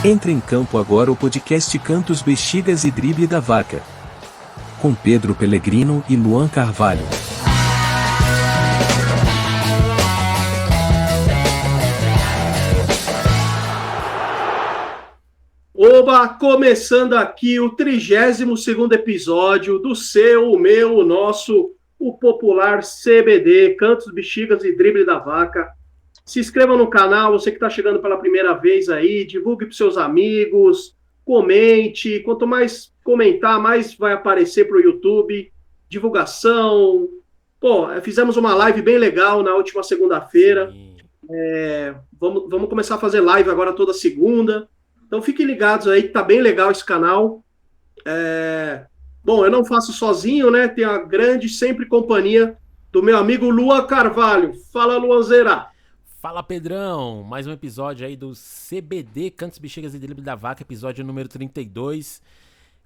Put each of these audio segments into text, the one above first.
Entra em campo agora o podcast Cantos, Bexigas e Drible da Vaca. Com Pedro Pellegrino e Luan Carvalho. Oba, começando aqui o 32º episódio do seu, o meu, o nosso, o popular CBD, Cantos, Bexigas e Drible da Vaca. Se inscreva no canal, você que está chegando pela primeira vez aí, divulgue para seus amigos, comente, quanto mais comentar, mais vai aparecer para o YouTube, divulgação. Pô, fizemos uma live bem legal na última segunda-feira, vamos começar a fazer live agora toda segunda. Então fiquem ligados aí que tá bem legal esse canal. Bom, eu não faço sozinho, né? Tenho a grande sempre companhia do meu amigo Luan Carvalho. Fala, Luanzeira. Fala, Pedrão. Mais um episódio aí do CBD, Cantos, Bexigas e Drible da Vaca, episódio número 32.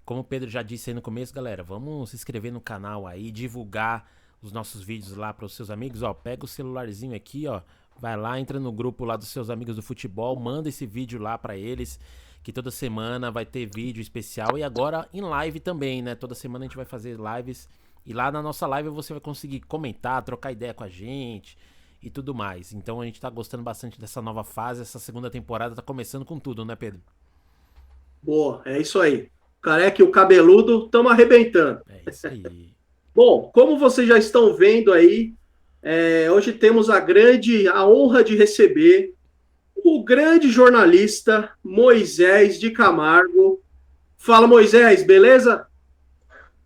Como o Pedro já disse aí no começo, galera, vamos se inscrever no canal aí, divulgar os nossos vídeos lá para os seus amigos. Ó, pega o celularzinho aqui, ó. Vai lá, entra no grupo lá dos seus amigos do futebol, manda esse vídeo lá pra eles, que toda semana vai ter vídeo especial e agora em live também, né? Toda semana a gente vai fazer lives e lá na nossa live você vai conseguir comentar, trocar ideia com a gente e tudo mais. Então a gente tá gostando bastante dessa nova fase, essa segunda temporada tá começando com tudo, né, Pedro? Boa, é isso aí. O careca e o cabeludo estamos arrebentando. É isso aí. Bom, como vocês já estão vendo aí, hoje temos a honra de receber o grande jornalista Moisés de Camargo. Fala, Moisés, beleza?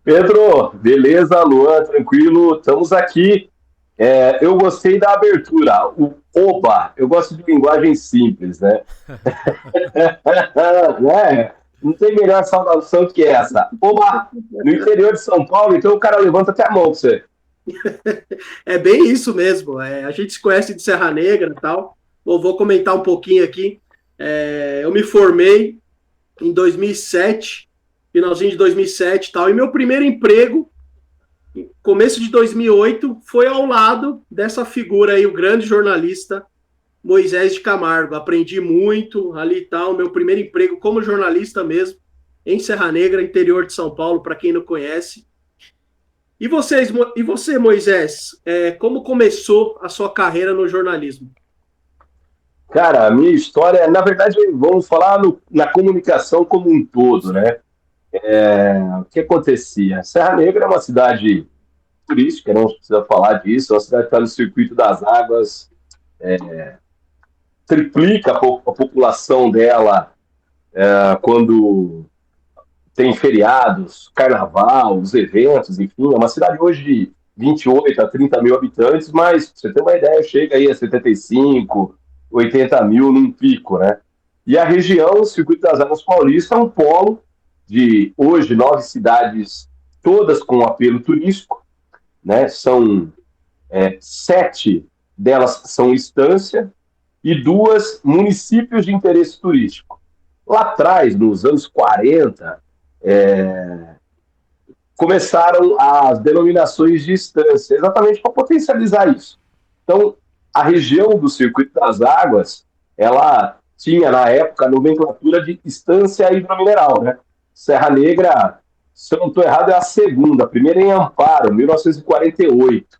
Pedro, beleza, Luan, tranquilo, estamos aqui. Eu gostei da abertura, o oba, eu gosto de linguagem simples, né? Não tem melhor saudação que essa. Oba, no interior de São Paulo, então o cara levanta até a mão pra você. É bem isso mesmo. A gente se conhece de Serra Negra e tal. Vou comentar um pouquinho aqui. Eu me formei em 2007, finalzinho de 2007 e tal. E meu primeiro emprego, começo de 2008, foi ao lado dessa figura aí, o grande jornalista Moisés de Camargo. Aprendi muito ali e tal. Meu primeiro emprego como jornalista mesmo, em Serra Negra, interior de São Paulo, para quem não conhece. E você, Moisés, como começou a sua carreira no jornalismo? Cara, a minha história, na verdade, vamos falar na comunicação como um todo, né? O que acontecia? Serra Negra é uma cidade turística, não precisa falar disso, é uma cidade que está no circuito das águas, triplica a população dela quando tem feriados, carnaval, os eventos, enfim. É uma cidade hoje de 28 a 30 mil habitantes, mas, pra você ter uma ideia, chega aí a 75, 80 mil num pico, né? E a região, o Circuito das Águas Paulista, é um polo de, hoje, 9 cidades, todas com apelo turístico, né? São 7 delas são estância e 2 municípios de interesse turístico. Lá atrás, nos anos 40, começaram as denominações de estância, exatamente para potencializar isso. Então, a região do Circuito das Águas, ela tinha, na época, a nomenclatura de estância hidromineral, né? Serra Negra, se eu não estou errado, é a segunda, a primeira em Amparo, 1948.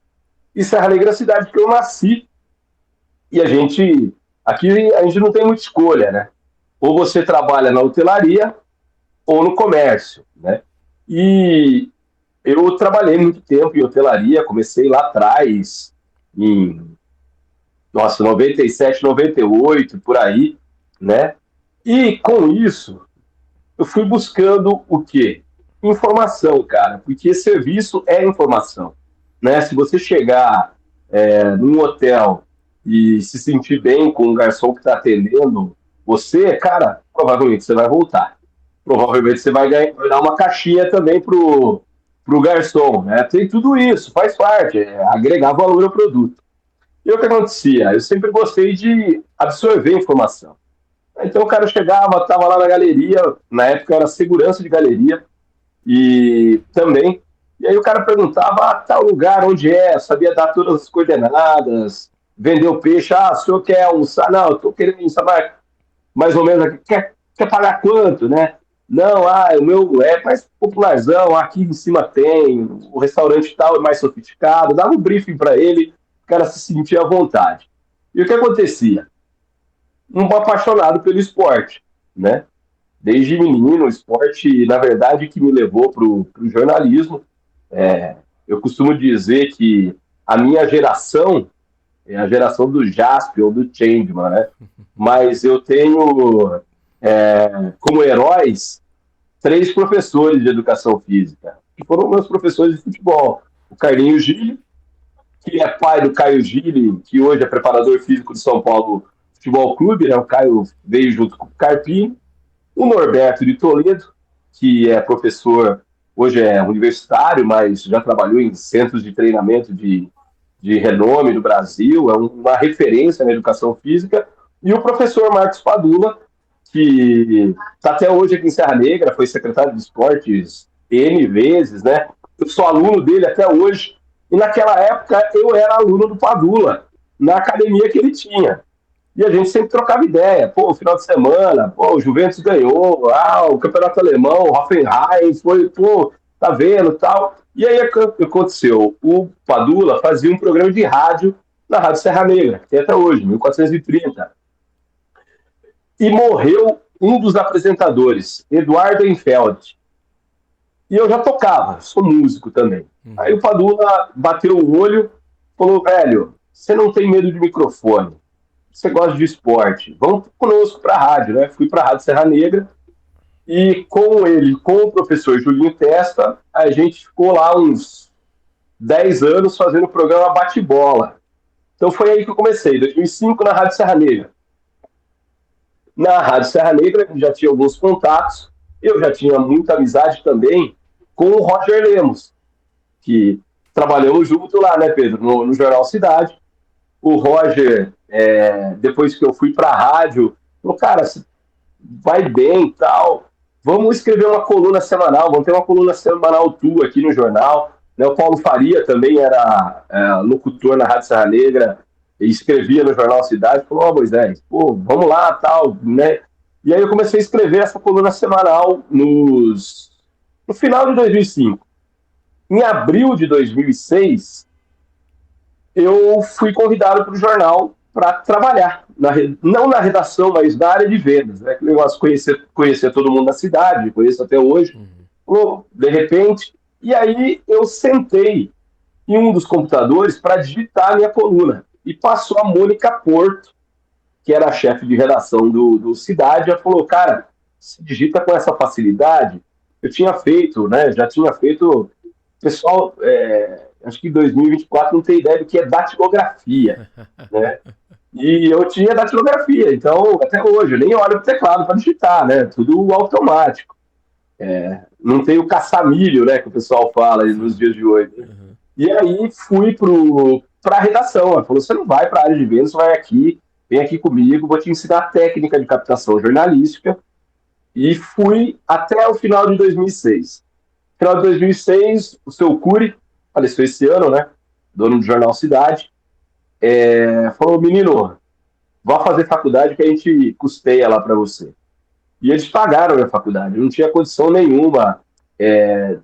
E Serra Negra é a cidade que eu nasci. E aqui a gente não tem muita escolha, né? Ou você trabalha na hotelaria ou no comércio, né? E eu trabalhei muito tempo em hotelaria, comecei lá atrás, em 97, 98, por aí, né? E com isso, eu fui buscando o quê? Informação, cara, porque serviço é informação, né? Se você chegar num hotel e se sentir bem com o garçom que está atendendo você, cara, provavelmente você vai voltar. Provavelmente você vai dar uma caixinha também pro garçom, né? Tem tudo isso, faz parte, agregar valor ao produto. E o que acontecia? Eu sempre gostei de absorver informação. Então o cara chegava, estava lá na galeria, na época era segurança de galeria, e também, e aí o cara perguntava, tal lugar, onde sabia dar todas as coordenadas, vendeu peixe, o senhor quer almoçar? Não, eu estou querendo almoçar mais ou menos aqui, quer pagar quanto, né? Não, o meu é mais popularzão, aqui em cima tem, o restaurante tal é mais sofisticado, dava um briefing para ele, o cara se sentia à vontade. E o que acontecia? Um apaixonado pelo esporte, né? Desde menino, o esporte, na verdade, que me levou para o jornalismo. Eu costumo dizer que a minha geração é a geração do Jasper ou do Changeman, né? Mas eu tenho como heróis 3 professores de educação física, que foram meus professores de futebol. O Carlinhos Gili, que é pai do Caio Gili, que hoje é preparador físico do São Paulo Futebol Clube, né? O Caio veio junto com o Carpini. O Norberto de Toledo, que é professor, hoje é universitário, mas já trabalhou em centros de treinamento de renome do Brasil, é uma referência na educação física. E o professor Marcos Padula, que está até hoje aqui em Serra Negra, foi secretário de esportes N vezes, né? Eu sou aluno dele até hoje. E naquela época eu era aluno do Padula, na academia que ele tinha. E a gente sempre trocava ideia. Pô, final de semana, o Juventus ganhou, o campeonato alemão, o Hoffenheim, foi, tá vendo, tal. E aí o que aconteceu? O Padula fazia um programa de rádio na Rádio Serra Negra, que tem até hoje, 1430. E morreu um dos apresentadores, Eduardo Enfeld. E eu já tocava, sou músico também. Aí o Padula bateu o olho, falou, velho, você não tem medo de microfone, você gosta de esporte, vamos conosco para a rádio, né? Fui para a Rádio Serra Negra e com ele, com o professor Julinho Testa, a gente ficou lá uns 10 anos fazendo o programa Bate-Bola. Então foi aí que eu comecei, 2005 na Rádio Serra Negra. Na Rádio Serra Negra já tinha alguns contatos, eu já tinha muita amizade também com o Roger Lemos, que trabalhamos junto lá, né, Pedro, no Jornal Cidade. O Roger, depois que eu fui para a rádio, falou, cara, vai bem e tal, vamos escrever uma coluna semanal, vamos ter uma coluna semanal tua aqui no jornal. Né, o Paulo Faria também era locutor na Rádio Serra Negra, e escrevia no Jornal Cidade, falou, Moisés, vamos lá, tal, né? E aí eu comecei a escrever essa coluna semanal no final de 2005. Em abril de 2006, eu fui convidado para o jornal para trabalhar, não na redação, mas na área de vendas, né? Que negócio, conhecer todo mundo da cidade, conheço até hoje, de repente, e aí eu sentei em um dos computadores para digitar a minha coluna, e passou a Mônica Porto, que era a chefe de redação do Cidade, ela falou, cara, se digita com essa facilidade, eu tinha feito, né, já tinha feito, pessoal, acho que em 2024 não tem ideia do que é datilografia, né? E eu tinha datilografia, então, até hoje, eu nem olho pro teclado para digitar, né? Tudo automático. Não tem o caçamilho, né, que o pessoal fala nos dias de hoje. E aí fui para a redação. Ela falou, você não vai para a área de vendas, você vai aqui, vem aqui comigo, vou te ensinar a técnica de captação jornalística. E fui até o final de 2006. No final de 2006, o seu Cury, faleceu esse ano, né? Dono do Jornal Cidade, falou, menino, vá fazer faculdade que a gente custeia lá para você. E eles pagaram a minha faculdade. Eu não tinha condição nenhuma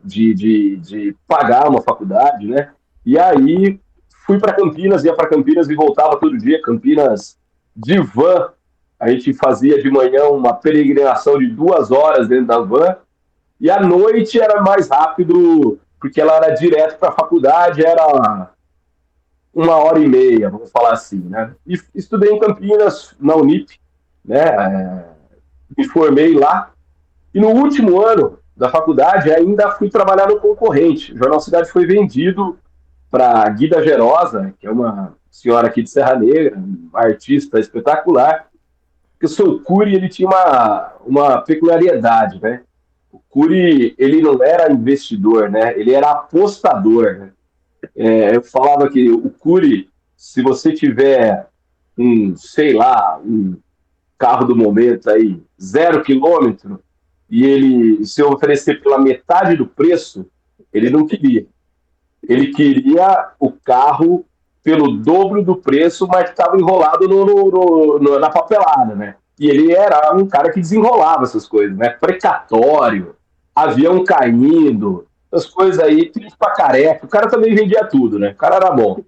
de pagar uma faculdade, né? E aí fui para Campinas, ia para Campinas e voltava todo dia. Campinas de van. A gente fazia de manhã uma peregrinação de 2 horas dentro da van. E à noite era mais rápido, porque ela era direto para a faculdade, era 1h30, vamos falar assim, né? E estudei em Campinas, na Unip, né? Me formei lá. E no último ano da faculdade ainda fui trabalhar no concorrente. O Jornal Cidade foi vendido para Guida Gerosa, que é uma senhora aqui de Serra Negra, uma artista espetacular. Porque o seu Cury, ele tinha uma peculiaridade, né? O Cury, ele não era investidor, né? Ele era apostador, né? Eu falava que o Cury, se você tiver um carro do momento aí, 0 quilômetro, e ele se oferecer pela metade do preço, ele não queria. Ele queria o carro pelo dobro do preço, mas estava enrolado na papelada, né? E ele era um cara que desenrolava essas coisas, né? Precatório, avião caindo, as coisas aí, tudo pra careca. O cara também vendia tudo, né? O cara era bom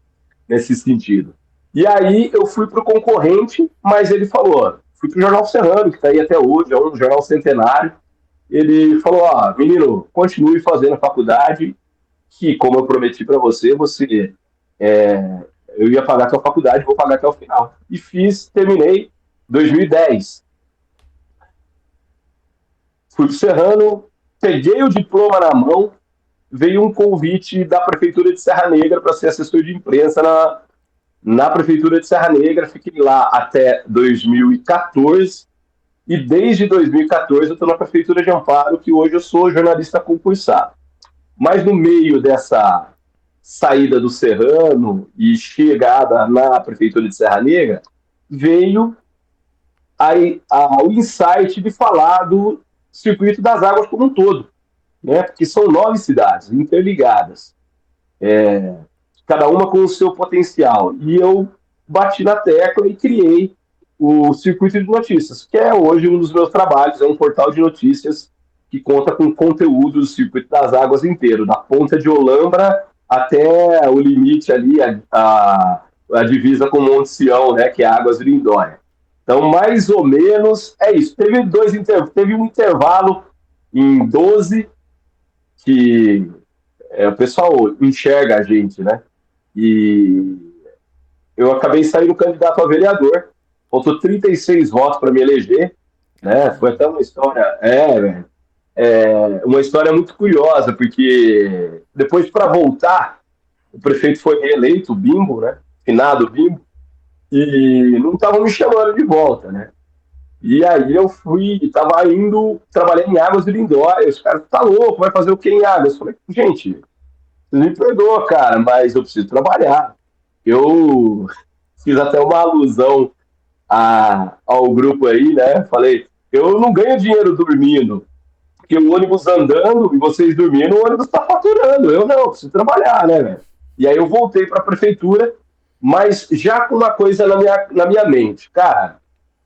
nesse sentido. E aí eu fui pro concorrente, mas ele falou, fui pro Jornal Serrano, que tá aí até hoje, é um jornal centenário. Ele falou, ó, menino, continue fazendo a faculdade, que, como eu prometi para você, eu ia pagar a tua faculdade, vou pagar até o final. E terminei 2010. Fui pro Serrano, peguei o diploma na mão, veio um convite da Prefeitura de Serra Negra para ser assessor de imprensa na Prefeitura de Serra Negra. Fiquei lá até 2014 e desde 2014 eu estou na Prefeitura de Amparo, que hoje eu sou jornalista concursado. Mas no meio dessa saída do Serrano e chegada na Prefeitura de Serra Negra, veio o insight de falar do Circuito das Águas como um todo, né? Porque são 9 cidades interligadas, cada uma com o seu potencial. E eu bati na tecla e criei o Circuito de Notícias, que é hoje um dos meus trabalhos, é um portal de notícias que conta com conteúdo do Circuito das Águas inteiro, da ponta de Olambra até o limite ali, a divisa com Monte Sião, né, que é Águas de Lindóia. Então, mais ou menos, é isso. Teve um intervalo em 12 que o pessoal enxerga a gente, né? E eu acabei saindo candidato a vereador. Faltou 36 votos para me eleger, né? Foi até uma história... uma história muito curiosa, porque depois, para voltar, o prefeito foi reeleito, o Bimbo, né? Finado Bimbo, e não estavam me chamando de volta, né? E aí eu trabalhei em Águas de Lindóia, os caras, tá louco, vai fazer o que em Águas? Eu falei, gente, você me perdoa, cara, mas eu preciso trabalhar. Eu fiz até uma alusão ao grupo aí, né? Falei, eu não ganho dinheiro dormindo, porque o ônibus andando e vocês dormindo, o ônibus tá faturando. Eu não, preciso trabalhar, né, velho? E aí eu voltei para a prefeitura, mas já com uma coisa na minha mente. Cara,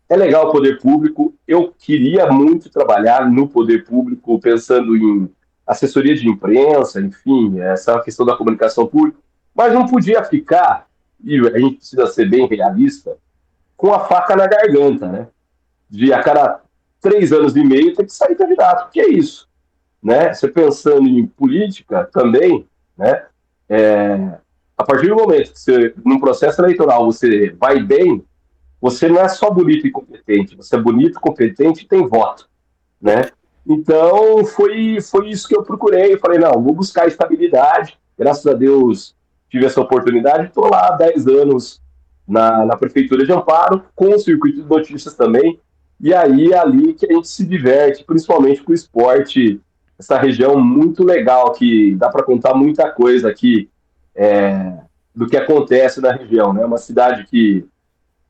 é legal o poder público, eu queria muito trabalhar no poder público, pensando em assessoria de imprensa, enfim, essa questão da comunicação pública, mas não podia ficar, e a gente precisa ser bem realista, com a faca na garganta, né? De a cada 3 anos e meio ter que sair candidato, que é isso, né? Você pensando em política também, né? A partir do momento que você, num processo eleitoral, você vai bem, você não é só bonito e competente, você é bonito, competente e tem voto, né? Então, foi isso que eu procurei. Eu falei, não, vou buscar estabilidade. Graças a Deus, tive essa oportunidade. Estou lá há 10 anos na Prefeitura de Amparo, com o Circuito de Notícias também. E aí é ali que a gente se diverte, principalmente com o esporte. Essa região muito legal, que dá para contar muita coisa aqui do que acontece na região, né? Uma cidade que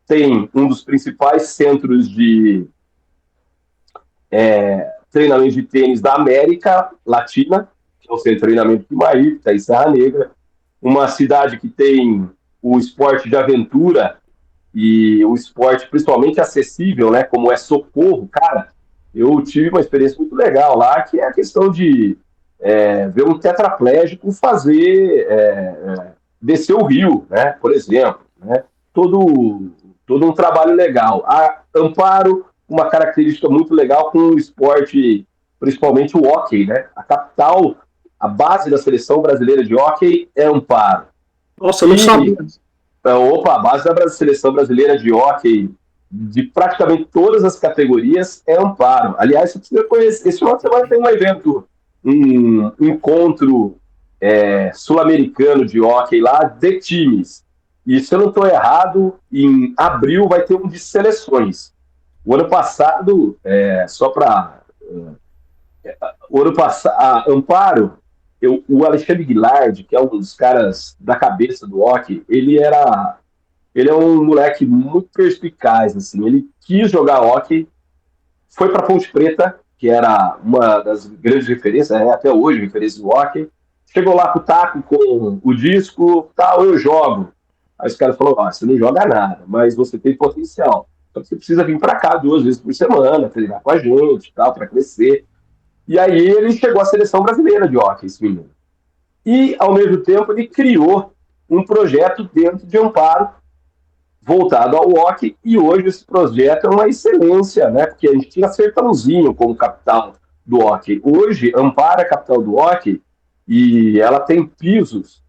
tem um dos principais centros de treinamento de tênis da América Latina, que é o Centro de Treinamento do Maí, que está em Serra Negra. Uma cidade que tem o esporte de aventura e o esporte principalmente acessível, né, como é Socorro. Cara, eu tive uma experiência muito legal lá, que é a questão de ver um tetraplégico descer o rio, né, por exemplo, né, todo um trabalho legal. A Amparo, uma característica muito legal com o esporte, principalmente o hóquei, né? A capital, a base da seleção brasileira de hóquei é Amparo. Nossa, eu não sabia. A base da seleção brasileira de hóquei, de praticamente todas as categorias, é Amparo. Aliás, você precisa conhecer. Esse final de semana tem um evento, um encontro sul-americano de hóquei lá, de times. E se eu não estou errado, em abril vai ter um de seleções. O ano passado, Amparo, o Alexandre Guilherme, que é um dos caras da cabeça do hóquei, ele é um moleque muito perspicaz, assim. Ele quis jogar hóquei, foi para Ponte Preta, que era uma das grandes referências, até hoje, referência do hóquei. Chegou lá com o taco, com o disco, tal, eu jogo. Aí os caras falaram, você não joga nada, mas você tem potencial. Então você precisa vir para cá 2 vezes por semana, treinar com a gente e tal, para crescer. E aí ele chegou à seleção brasileira de hóquei, esse menino. E, ao mesmo tempo, ele criou um projeto dentro de Amparo, voltado ao hóquei, e hoje esse projeto é uma excelência, né? Porque a gente tinha Sertãozinho como capital do hóquei. Hoje, Amparo é a capital do hóquei, e ela tem pisos.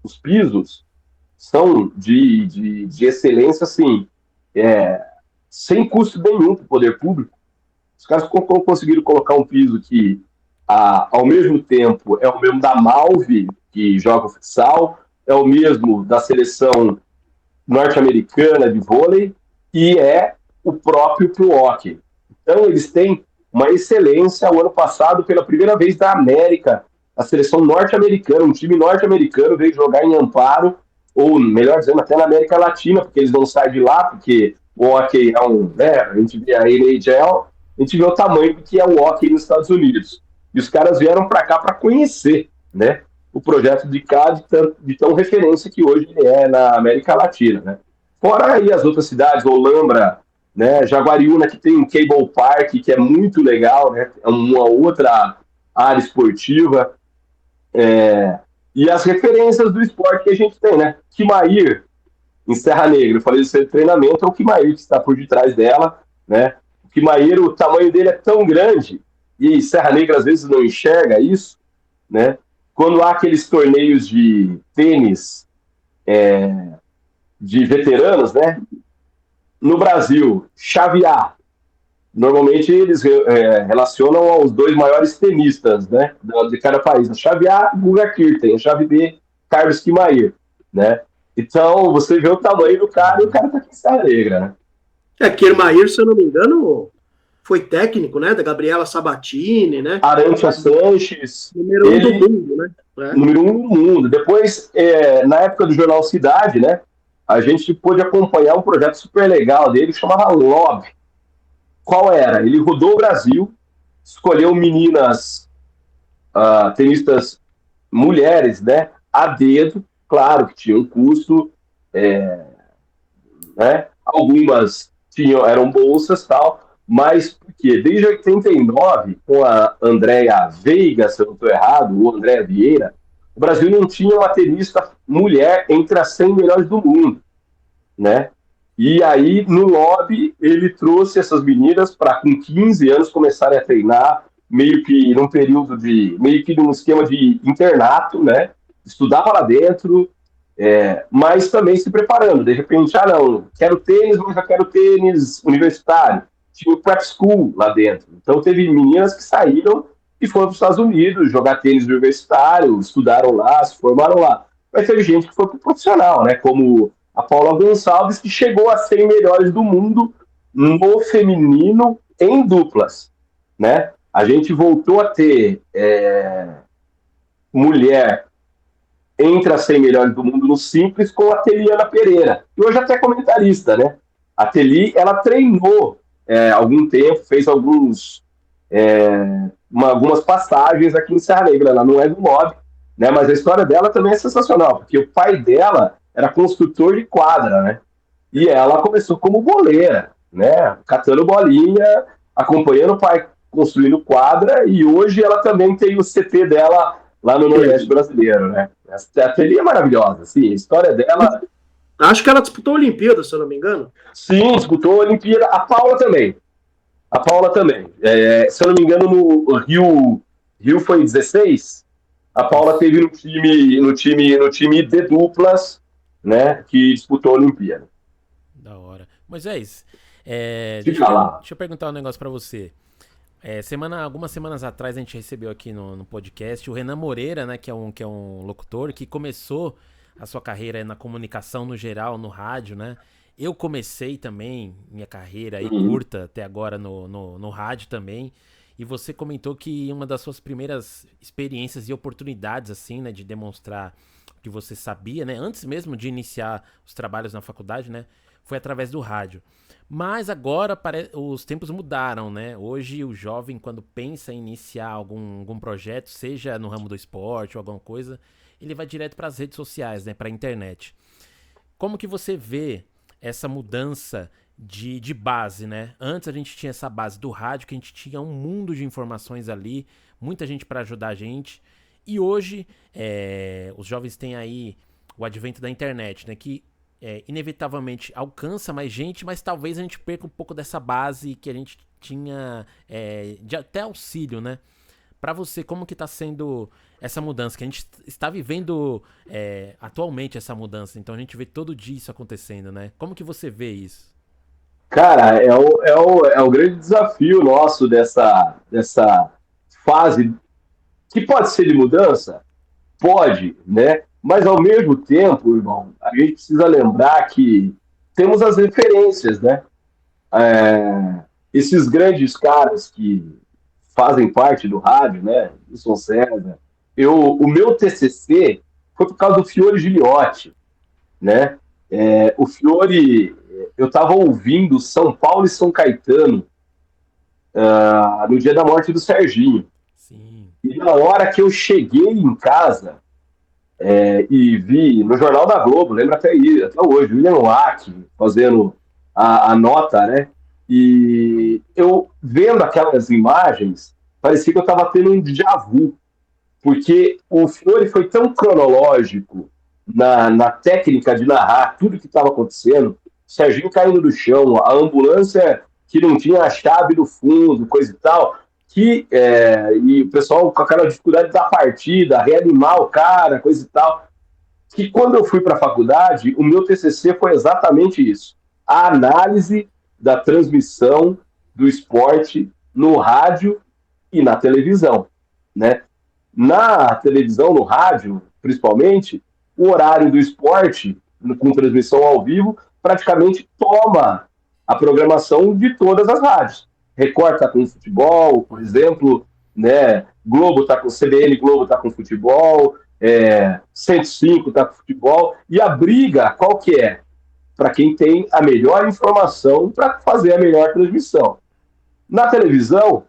Os pisos são de excelência, assim, sem custo nenhum para o poder público. Os caras conseguiram colocar um piso que, ao mesmo tempo, é o mesmo da Malve, que joga o futsal, é o mesmo da seleção norte-americana de vôlei, e é o próprio pro hóquei. Então, eles têm uma excelência. O ano passado, pela primeira vez da América, a seleção norte-americana, um time norte-americano veio jogar em Amparo, ou, melhor dizendo, até na América Latina, porque eles não saem de lá, porque o hóquei é né, a gente vê a NHL, a gente vê o tamanho que é o hóquei nos Estados Unidos. E os caras vieram para cá para conhecer, né, o projeto de cá, de tão referência que hoje ele é na América Latina, né. Fora aí as outras cidades, Olambra, né, Jaguariúna, que tem um cable park, que é muito legal, né, é uma outra área esportiva, e as referências do esporte que a gente tem, né, Quimair, em Serra Negra, eu falei do centro de treinamento, é o Quimair que está por detrás dela, né, o Quimair, o tamanho dele é tão grande, e Serra Negra às vezes não enxerga isso, né, quando há aqueles torneios de tênis de veteranos, né, no Brasil, chavear, normalmente eles relacionam aos 2 maiores tenistas, né, de cada país. A chave A, Guga Kirten, a chave B, Carlos Quimair, né. Então, você vê o tamanho do cara e o cara tá aqui em Serra Negra, né. Kirmair, se eu não me engano, foi técnico, né, da Gabriela Sabatini, né. Arantia Sanches. Número 1 do mundo, né. Número 1 do mundo. Depois, na época do Jornal Cidade, né, a gente pôde acompanhar um projeto super legal dele, que chamava LOB. Qual era? Ele rodou o Brasil, escolheu meninas, tenistas mulheres, né, a dedo, claro que tinha um custo, né, algumas eram bolsas e tal, mas porque desde 89, com a Andréa Veiga, se eu não estou errado, ou Andréa Vieira, o Brasil não tinha uma tenista mulher entre as 100 melhores do mundo, né? E aí, no lobby, ele trouxe essas meninas para, com 15 anos, começarem a treinar, meio que num período meio que num esquema de internato, né? Estudava lá dentro, mas também se preparando. De repente, não, quero tênis, mas já quero tênis universitário. Tinha o prep school lá dentro. Então, teve meninas que saíram e foram para os Estados Unidos jogar tênis universitário, estudaram lá, se formaram lá. Mas teve gente que foi para o profissional, né? Como a Paula Gonçalves, que chegou a 100 melhores do mundo no feminino em duplas, né? A gente voltou a ter mulher entre as 100 melhores do mundo no simples com a Teliana Pereira, que hoje até é comentarista, né? A Teli, ela treinou algum tempo, fez algumas passagens aqui em Serra Negra, ela não é do lobby, né? Mas a história dela também é sensacional, porque o pai dela era construtor de quadra, né? E ela começou como boleira, né? Catando bolinha, acompanhando o pai construindo quadra, e hoje ela também tem o CT dela lá no Nordeste brasileiro, né? A Teli é maravilhosa, assim, a história dela... Acho que ela disputou a Olimpíada, se eu não me engano. Sim, disputou a Olimpíada. A Paula também. Se eu não me engano, no Rio foi 16. A Paula teve no time de duplas, né, que disputou a Olimpíada. Da hora. Moisés, Deixa eu perguntar um negócio pra você. Algumas semanas atrás a gente recebeu aqui no podcast o Renan Moreira, né, que é um locutor que começou a sua carreira na comunicação no geral, no rádio, né? Eu comecei também minha carreira aí curta até agora no rádio também. E você comentou que uma das suas primeiras experiências e oportunidades, assim, né, de demonstrar que você sabia, né, antes mesmo de iniciar os trabalhos na faculdade, né, foi através do rádio. Mas agora os tempos mudaram, né? Hoje o jovem, quando pensa em iniciar algum projeto, seja no ramo do esporte ou alguma coisa, ele vai direto para as redes sociais, né, para a internet. Como que você vê essa mudança de base, né? Antes a gente tinha essa base do rádio, que a gente tinha um mundo de informações ali, muita gente para ajudar a gente. E hoje, os jovens têm aí o advento da internet, né? Que inevitavelmente alcança mais gente, mas talvez a gente perca um pouco dessa base que a gente tinha de até auxílio, né? Para você, como que tá sendo essa mudança? Que a gente está vivendo atualmente essa mudança, então a gente vê todo dia isso acontecendo, né? Como que você vê isso? Cara, é o grande desafio nosso dessa fase, que pode ser de mudança, pode, né? Mas ao mesmo tempo, irmão, a gente precisa lembrar que temos as referências, né? Esses grandes caras que fazem parte do rádio, né? Wilson César. O meu TCC foi por causa do Fiore Giliotti, né? O Fiore, eu estava ouvindo São Paulo e São Caetano no dia da morte do Serginho. Sim. E na hora que eu cheguei em casa e vi no Jornal da Globo, lembra até hoje, William Wack fazendo a nota, né? E eu vendo aquelas imagens, parecia que eu estava tendo um déjà vu, porque o Fiore foi tão cronológico na técnica de narrar tudo que estava acontecendo, Serginho caindo do chão, a ambulância que não tinha a chave do fundo, coisa e tal, e o pessoal com aquela dificuldade da partida, reanimar o cara, coisa e tal, que quando eu fui para a faculdade, o meu TCC foi exatamente isso, a análise da transmissão do esporte no rádio e na televisão, né? Na televisão, no rádio, principalmente, o horário do esporte, com transmissão ao vivo, praticamente toma a programação de todas as rádios. Record está com futebol, por exemplo, né? Globo está com CBN, Globo está com futebol, 105 está com futebol, e a briga qual que é? Para quem tem a melhor informação para fazer a melhor transmissão. Na televisão,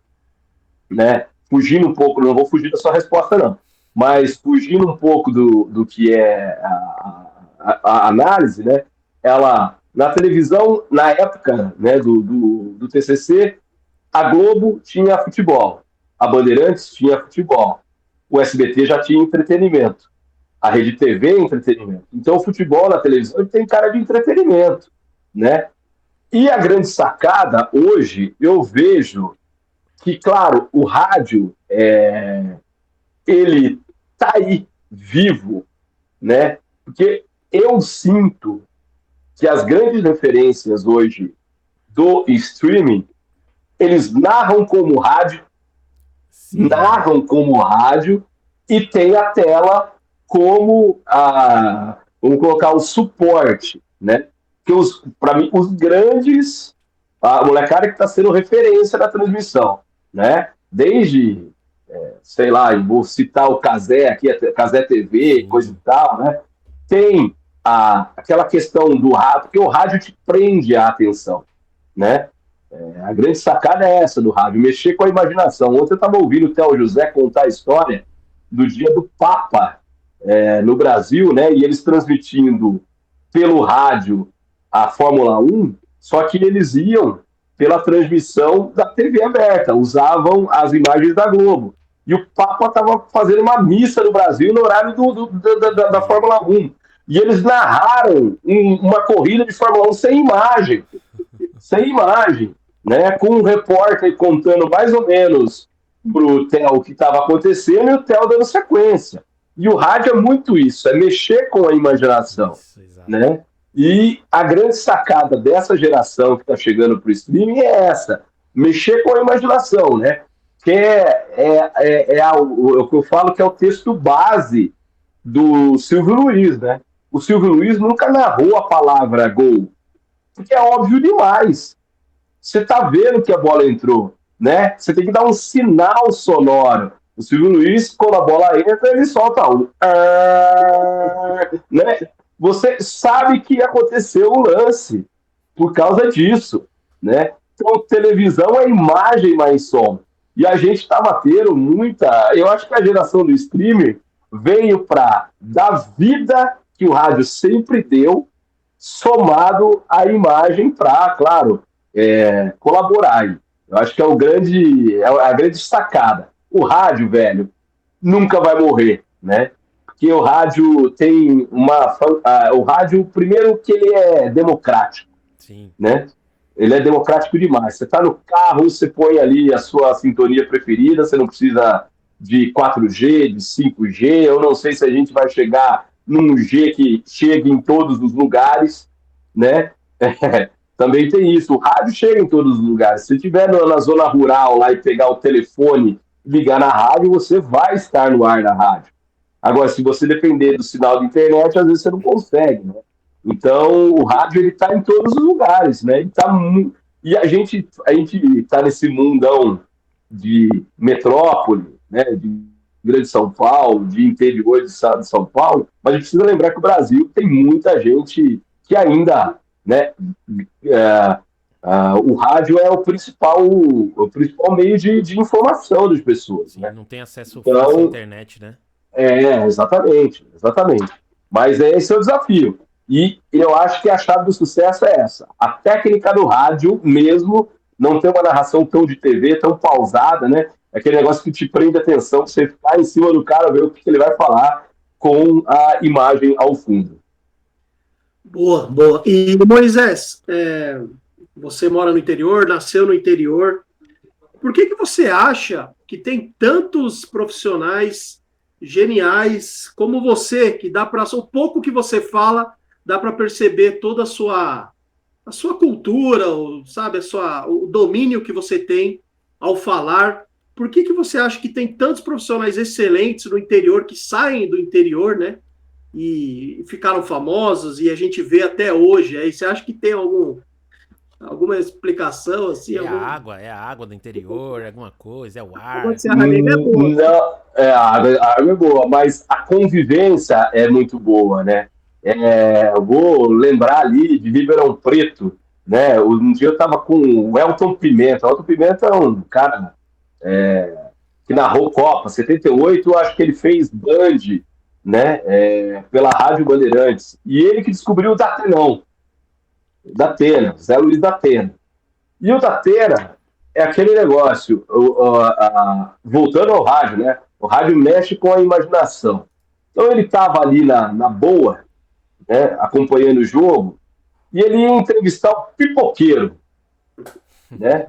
né, fugindo um pouco, não vou fugir da sua resposta não, mas fugindo um pouco do que é a análise, né, na televisão, na época, né, do TCC, a Globo tinha futebol, a Bandeirantes tinha futebol, o SBT já tinha entretenimento, a Rede TV é entretenimento. Então o futebol na televisão tem cara de entretenimento, né? E a grande sacada, hoje, eu vejo que, claro, o rádio, ele tá aí, vivo, né? Porque eu sinto que as grandes referências hoje do streaming, eles narram como rádio, e tem a tela como vamos colocar o suporte, né? Que para mim, os grandes, a molecada que está sendo referência na transmissão, né? Desde, sei lá, vou citar o Cazé aqui, a Cazé TV, coisa e tal, né? Tem aquela questão do rádio, porque o rádio te prende a atenção, né? A grande sacada é essa do rádio, mexer com a imaginação. Ontem eu estava ouvindo o Theo José contar a história do dia do Papa no Brasil, né? E eles transmitindo pelo rádio a Fórmula 1, só que eles iam pela transmissão da TV aberta, usavam as imagens da Globo. E o Papa estava fazendo uma missa no Brasil no horário da Fórmula 1. E eles narraram uma corrida de Fórmula 1 sem imagem, né? Com um repórter contando mais ou menos pro Theo o que estava acontecendo e o Theo dando sequência. E o rádio é muito isso, é mexer com a imaginação, né? E a grande sacada dessa geração que está chegando para o streaming é essa, mexer com a imaginação, né? Que o que eu falo que é o texto base do Silvio Luiz, né? O Silvio Luiz nunca narrou a palavra gol, porque é óbvio demais. Você está vendo que a bola entrou, né? Você tem que dar um sinal sonoro. O Silvio Luiz, quando a bola entra, ele solta um né? Você sabe que aconteceu o lance por causa disso, né? Então, televisão é imagem mais som. E a gente está batendo muita... Eu acho que a geração do streamer veio para dar vida que o rádio sempre deu, somado à imagem para, claro, colaborar aí. Eu acho que é a grande sacada. O rádio, velho, nunca vai morrer, né? Porque o rádio tem o rádio, primeiro que ele é democrático, Sim. né? Ele é democrático demais. Você está no carro, você põe ali a sua sintonia preferida, você não precisa de 4G, de 5G, eu não sei se a gente vai chegar num G que chegue em todos os lugares, né? Também tem isso, o rádio chega em todos os lugares. Se você estiver na zona rural lá e pegar o telefone, ligar na rádio, você vai estar no ar na rádio. Agora, se você depender do sinal de internet, às vezes você não consegue, né? Então, o rádio ele está em todos os lugares, né? E a gente está nesse mundão de metrópole, né? De Grande São Paulo, de interior do estado de São Paulo, mas a gente precisa lembrar que o Brasil tem muita gente que ainda, né? O rádio é o principal meio de informação das pessoas. Sim, né? não tem acesso Então, fácil à internet, né? Exatamente. Mas esse é o desafio. E eu acho que a chave do sucesso é essa. A técnica do rádio mesmo, não ter uma narração tão de TV, tão pausada, né? Aquele negócio que te prende a atenção, você ficar em cima do cara, ver o que ele vai falar com a imagem ao fundo. Boa, boa. E, Moisés, você mora no interior, nasceu no interior. Por que você acha que tem tantos profissionais geniais como você, que dá para o pouco que você fala, dá para perceber toda a sua cultura, sabe, o domínio que você tem ao falar? Por que você acha que tem tantos profissionais excelentes no interior, que saem do interior, né? E ficaram famosos, e a gente vê até hoje. Aí você acha que tem alguma explicação assim? É a água do interior, alguma coisa, é o ar. A Serra Negra é boa. Não, a água é boa, mas a convivência é muito boa, né? Eu vou lembrar ali de Ribeirão Preto, né? Um dia eu estava com o Elton Pimenta. O Elton Pimenta é um cara que narrou Copa 78, eu acho que ele fez Band, né? Pela Rádio Bandeirantes. E ele que descobriu o Datena, Zé Luiz Datena. E o Datena é aquele negócio, voltando ao rádio, né? O rádio mexe com a imaginação. Então ele estava ali na boa, né? Acompanhando o jogo, e ele ia entrevistar o pipoqueiro, né?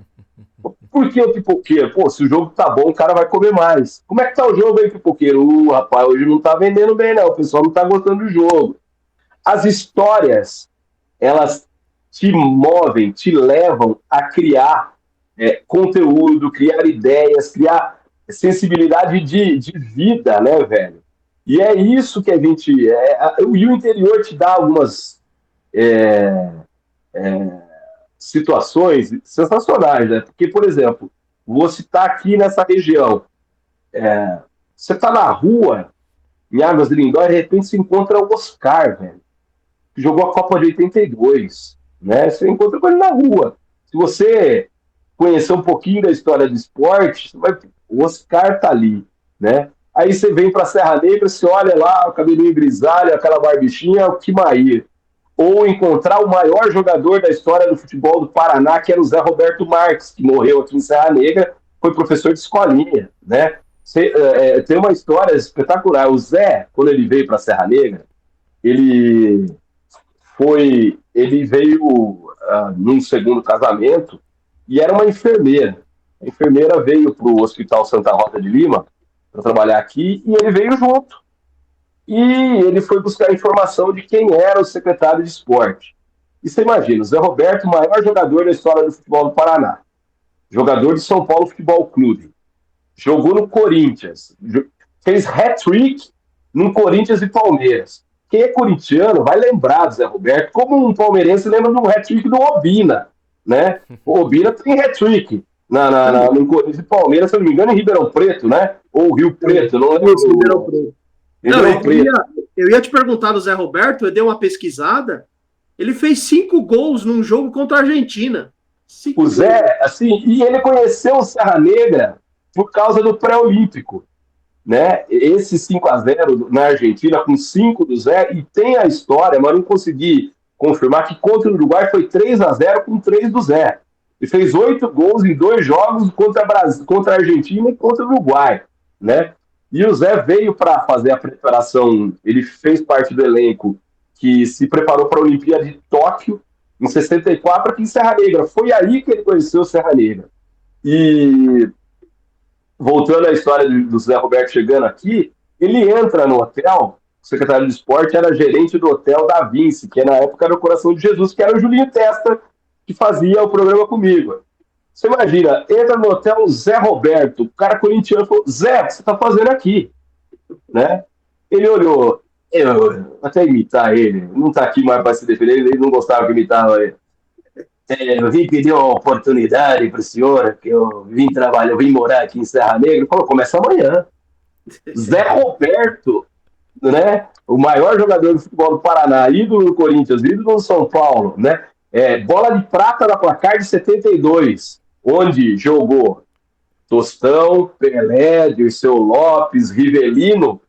Por que o pipoqueiro? Pô, se o jogo tá bom, o cara vai comer mais. Como é que tá o jogo aí, pipoqueiro? Rapaz, hoje não tá vendendo bem, não. O pessoal não tá gostando do jogo. As histórias, elas te movem, te levam a criar conteúdo, criar ideias, criar sensibilidade de vida, né, velho? E é isso que a gente... E o interior te dá algumas situações sensacionais, né? Porque, por exemplo, você está aqui nessa região, você está na rua, em Águas de Lindóia, de repente você encontra o Oscar, velho, que jogou a Copa de 82, né? Você encontra com ele na rua. Se você conhecer um pouquinho da história do esporte, o Oscar tá ali, né? Aí você vem para Serra Negra, você olha lá, o cabelinho grisalho, aquela barbichinha, o Kimair. Ou encontrar o maior jogador da história do futebol do Paraná, que era o Zé Roberto Marques, que morreu aqui em Serra Negra, foi professor de escolinha, né? Tem uma história espetacular. O Zé, quando ele veio para Serra Negra, ele veio num segundo casamento e era uma enfermeira. A enfermeira veio para o Hospital Santa Rosa de Lima para trabalhar aqui e ele veio junto. E ele foi buscar informação de quem era o secretário de esporte. E você imagina, o Zé Roberto, o maior jogador da história do futebol do Paraná, jogador de São Paulo Futebol Clube, jogou no Corinthians, fez hat-trick no Corinthians e Palmeiras. Quem é corintiano vai lembrar do Zé Roberto, como um palmeirense lembra do hat-trick do Obina, né? O Obina tem hat-trick no Corinthians e Palmeiras, se eu não me engano, em Ribeirão Preto, né? Ou Rio Preto, não lembro. Ribeirão Preto. Não, eu ia te perguntar do Zé Roberto, eu dei uma pesquisada, ele fez 5 gols num jogo contra a Argentina. O Zé, assim, e ele conheceu o Serra Negra por causa do pré-olímpico, né? Esse 5-0 na Argentina, com 5 do Zé, e tem a história, mas não consegui confirmar que contra o Uruguai foi 3-0 com 3 do Zé. Ele fez 8 gols em 2 jogos contra a Argentina e contra o Uruguai, né? E o Zé veio para fazer a preparação, ele fez parte do elenco que se preparou para a Olimpíada de Tóquio em 64 aqui em Serra Negra. Foi aí que ele conheceu Serra Negra. E voltando à história do Zé Roberto chegando aqui, ele entra no hotel, o secretário de esporte era gerente do hotel da Vinci, que na época era o Coração de Jesus, que era o Julinho Testa, que fazia o programa comigo. Você imagina, entra no hotel Zé Roberto, o cara corintiano falou, Zé, o que você está fazendo aqui? Né? Ele olhou, eu até imitar ele, não está aqui mais para se defender, ele não gostava que imitava ele. Eu vim pedir uma oportunidade para o senhor, que eu vim trabalhar, eu vim morar aqui em Serra Negra. Ele falou, começa amanhã. Zé Roberto, né? O maior jogador de futebol do Paraná, ídolo do Corinthians, ídolo do São Paulo, né? Bola de prata na placar de 72, onde jogou Tostão, Pelé, Dirceu Lopes, Rivelino,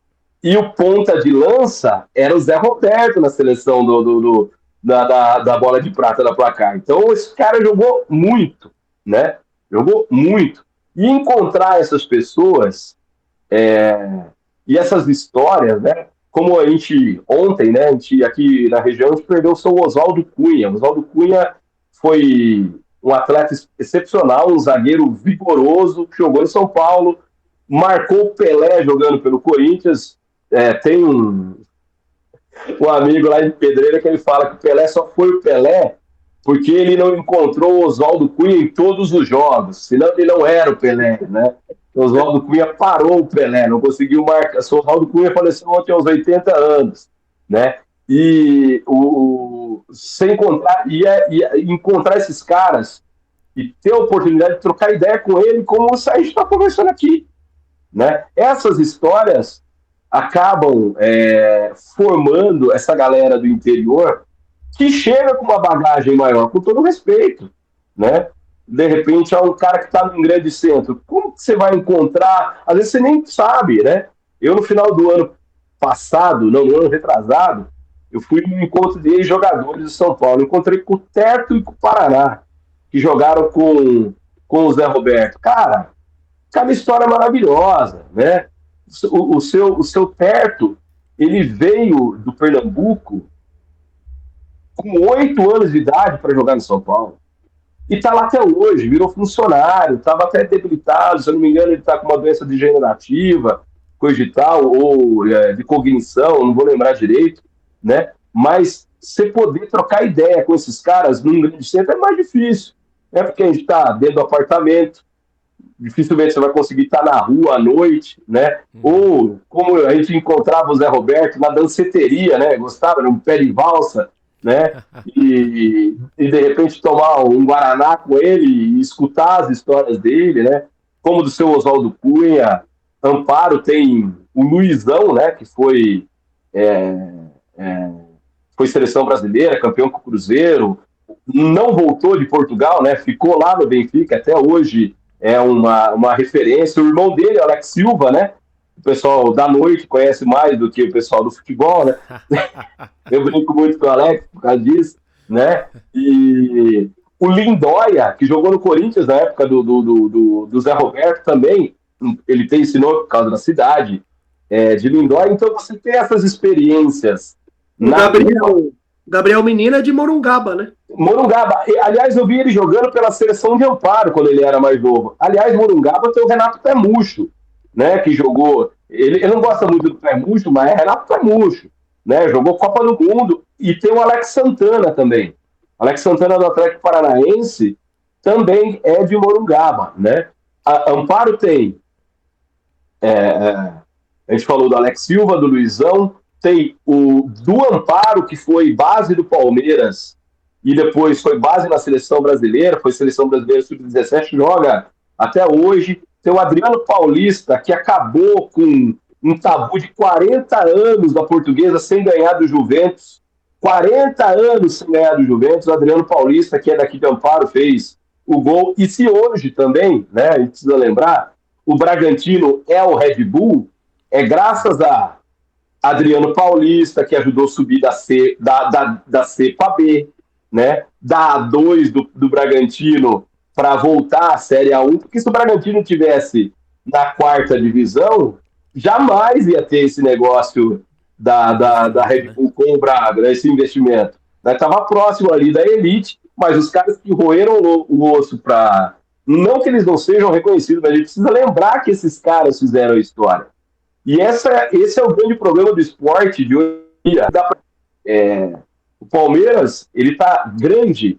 e o ponta de lança era o Zé Roberto na seleção da bola de prata da placar. Então esse cara jogou muito, né? Jogou muito. E encontrar essas pessoas e essas histórias, né? Como a gente ontem, né? A gente aqui na região a gente perdeu o seu Oswaldo Cunha. O Oswaldo Cunha foi um atleta excepcional, um zagueiro vigoroso, que jogou em São Paulo, marcou o Pelé jogando pelo Corinthians. Tem um amigo lá de Pedreira que ele fala que o Pelé só foi o Pelé porque ele não encontrou o Oswaldo Cunha em todos os jogos, senão ele não era o Pelé, né? O Oswaldo Cunha parou o Pelé, não conseguiu marcar. O Oswaldo Cunha faleceu ontem aos 80 anos, né? E sem encontrar esses caras e ter a oportunidade de trocar ideia com ele, como a gente está conversando aqui, né? Essas histórias acabam formando essa galera do interior que chega com uma bagagem maior, com todo respeito, né? De repente, é um cara que está num grande centro. Como que você vai encontrar? Às vezes você nem sabe, né? Eu, no final do ano passado, não, no ano retrasado, eu fui no encontro de ex-jogadores de São Paulo. Eu encontrei com o Teto e com o Paraná, que jogaram com o Zé Roberto. Cara, cada história maravilhosa, né? O seu Teto, ele veio do Pernambuco com 8 anos de idade para jogar no São Paulo. E está lá até hoje, virou funcionário, estava até debilitado, se eu não me engano, ele está com uma doença degenerativa, coisa e tal, ou de cognição, não vou lembrar direito, né? Mas você poder trocar ideia com esses caras num grande centro é mais difícil, né? Porque a gente está dentro do apartamento, dificilmente você vai conseguir estar na rua à noite, né? Ou como a gente encontrava o Zé Roberto na danceteria, né? Gostava de um pé de valsa, né? E de repente tomar um Guaraná com ele e escutar as histórias dele, né? Como do seu Oswaldo Cunha. Amparo tem o Luizão, né? Que foi seleção brasileira, campeão com o Cruzeiro, não voltou de Portugal, né? Ficou lá no Benfica, até hoje é uma referência. O irmão dele, Alex Silva, né? O pessoal da noite conhece mais do que o pessoal do futebol, né? Eu brinco muito com o Alex por causa disso, né? E o Lindóia, que jogou no Corinthians na época do Zé Roberto também, ele tem esse nome por causa da cidade de Lindóia. Então você tem essas experiências. Gabriel Menino é de Morungaba, né? Morungaba. Aliás, eu vi ele jogando pela seleção de Amparo quando ele era mais novo. Aliás, Morungaba tem o Renato Pé Murcho, né, que jogou. Ele não gosta muito do Pé Murcho, mas é Renato Pé Murcho, né? Jogou Copa do Mundo. E tem o Alex Santana também. Alex Santana do Atlético Paranaense também é de Morungaba, né? A Amparo tem. A gente falou do Alex Silva, do Luizão. Tem o do Amparo, que foi base do Palmeiras e depois foi base na seleção brasileira, foi seleção brasileira sub-17, joga até hoje. Tem o Adriano Paulista, que acabou com um tabu de 40 anos da Portuguesa sem ganhar do Juventus. 40 anos sem ganhar do Juventus. O Adriano Paulista, que é daqui de Amparo, fez o gol. E se hoje também, né, a gente precisa lembrar, o Bragantino é o Red Bull, é graças a Adriano Paulista, que ajudou a subir da C para B, né? Da A2 do Bragantino para voltar à Série A1, porque se o Bragantino tivesse na quarta divisão, jamais ia ter esse negócio da Red Bull com o Braga, esse investimento. Estava próximo ali da elite, mas os caras que roeram o osso para... Não que eles não sejam reconhecidos, mas a gente precisa lembrar que esses caras fizeram a história. E esse é o grande problema do esporte de hoje em dia. O Palmeiras, ele tá grande,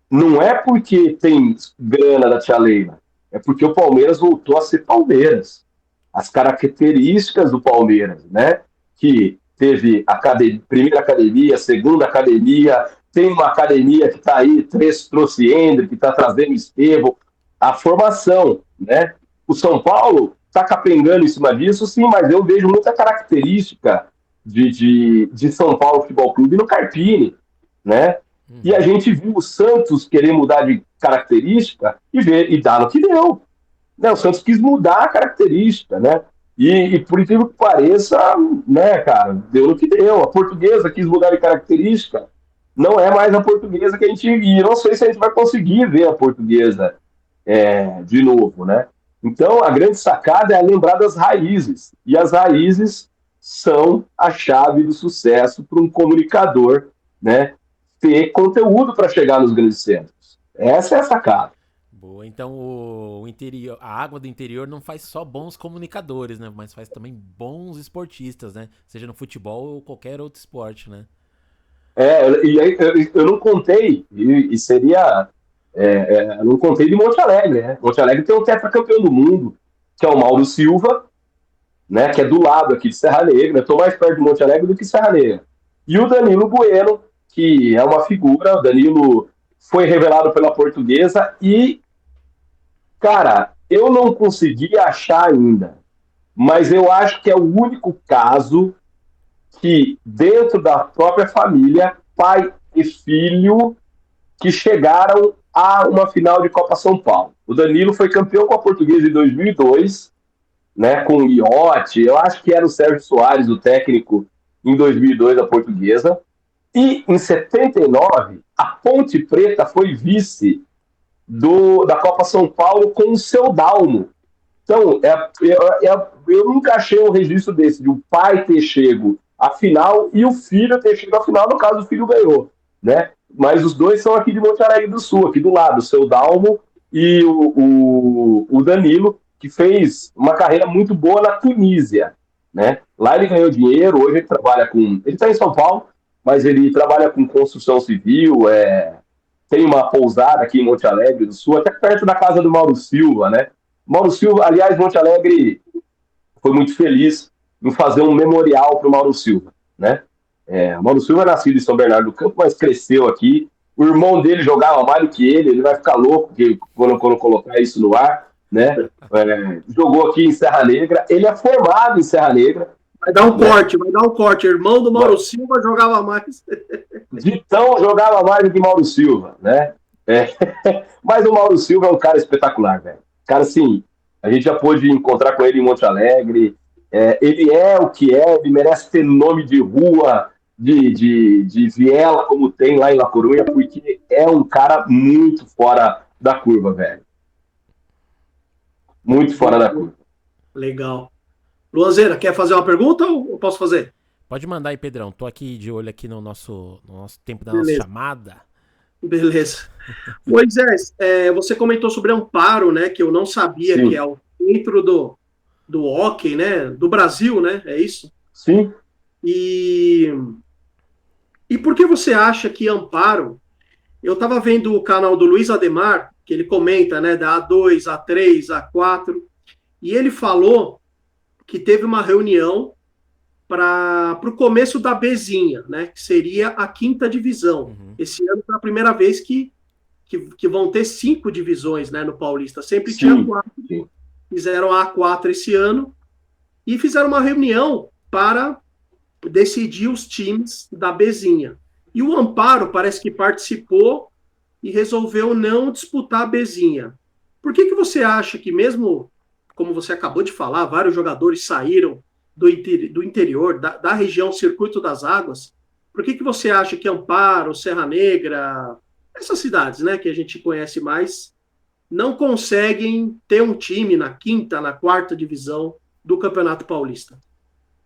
não é porque tem grana da tia Leila, é porque o Palmeiras voltou a ser Palmeiras. As características do Palmeiras, né? Que teve primeira academia, segunda academia, tem uma academia que está aí, trouxe Hendrick, que está trazendo Estevão, a formação, né? O São Paulo está capengando em cima disso, sim, mas eu vejo muita característica de São Paulo Futebol Clube no Carpini, né? E a gente viu o Santos querer mudar de característica e dar no que deu. Né? O Santos quis mudar a característica, né? E por incrível que pareça, né, cara, deu no que deu. A Portuguesa quis mudar de característica, não é mais a Portuguesa que a gente... E não sei se a gente vai conseguir ver a Portuguesa de novo, né? Então, a grande sacada é lembrar das raízes. E as raízes são a chave do sucesso para um comunicador, né, ter conteúdo para chegar nos grandes centros. Essa é a sacada. Boa, então o interior, a água do interior não faz só bons comunicadores, né? Mas faz também bons esportistas, né? Seja no futebol ou qualquer outro esporte, né? E aí eu não contei, e seria... eu não contei de Monte Alegre, né? Monte Alegre tem um tetracampeão do mundo, que é o Mauro Silva, né? Que é do lado aqui de Serra Negra. Eu estou mais perto de Monte Alegre do que Serra Negra. E o Danilo Bueno, que é uma figura. O Danilo foi revelado pela Portuguesa e, cara, eu não consegui achar ainda, mas eu acho que é o único caso que, dentro da própria família, pai e filho, que chegaram a uma final de Copa São Paulo. O Danilo foi campeão com a Portuguesa em 2002, né, com o Iote. Eu acho que era o Sérgio Soares, o técnico, em 2002, a Portuguesa. E, em 79, a Ponte Preta foi vice da Copa São Paulo com o seu Dalmo. Então, eu nunca achei um registro desse, de o pai ter chego à final e o filho ter chegado à final. No caso, o filho ganhou, né? Mas os dois são aqui de Monte Alegre do Sul, aqui do lado, o seu Dalmo e o Danilo, que fez uma carreira muito boa na Tunísia, né? Lá ele ganhou dinheiro, hoje ele trabalha com... Ele está em São Paulo, mas ele trabalha com construção civil, tem uma pousada aqui em Monte Alegre do Sul, até perto da casa do Mauro Silva, né? Mauro Silva, aliás, Monte Alegre foi muito feliz em fazer um memorial para o Mauro Silva, né? O Mauro Silva é nascido em São Bernardo do Campo, mas cresceu aqui. O irmão dele jogava mais do que ele vai ficar louco quando colocar isso no ar, né? Jogou aqui em Serra Negra, ele é formado em Serra Negra. Vai dar um corte. Irmão do Mauro Silva jogava mais. Vitão jogava mais do que Mauro Silva, né? Mas o Mauro Silva é um cara espetacular, velho. Cara, assim, a gente já pôde encontrar com ele em Monte Alegre. Ele é o que é, ele merece ter nome de rua, de viela, como tem lá em La Coruña, porque é um cara muito fora da curva, velho. Muito fora da curva. Legal. Luanzeira, quer fazer uma pergunta ou eu posso fazer? Pode mandar aí, Pedrão. Tô aqui de olho aqui no nosso tempo da nossa chamada. Beleza. Moisés, você comentou sobre Amparo, né? Que eu não sabia. Sim. Que é o centro do hóquei, né? Do Brasil, né? É isso? Sim. E por que você acha que Amparo... Eu estava vendo o canal do Luiz Ademar, que ele comenta, né? Da A2, A3, A4, e ele falou que teve uma reunião para o começo da Bzinha, né? Que seria a 5ª divisão. Uhum. Esse ano foi a primeira vez que vão ter 5 divisões, né, no Paulista. Sempre tinha 4. Fizeram a A4 esse ano e fizeram uma reunião para decidir os times da Bzinha. E o Amparo parece que participou e resolveu não disputar a Bzinha. Por que você acha que mesmo, como você acabou de falar, vários jogadores saíram do interior, da região Circuito das Águas, por que você acha que Amparo, Serra Negra, essas cidades, né, que a gente conhece mais, não conseguem ter um time na quinta, na quarta divisão do Campeonato Paulista?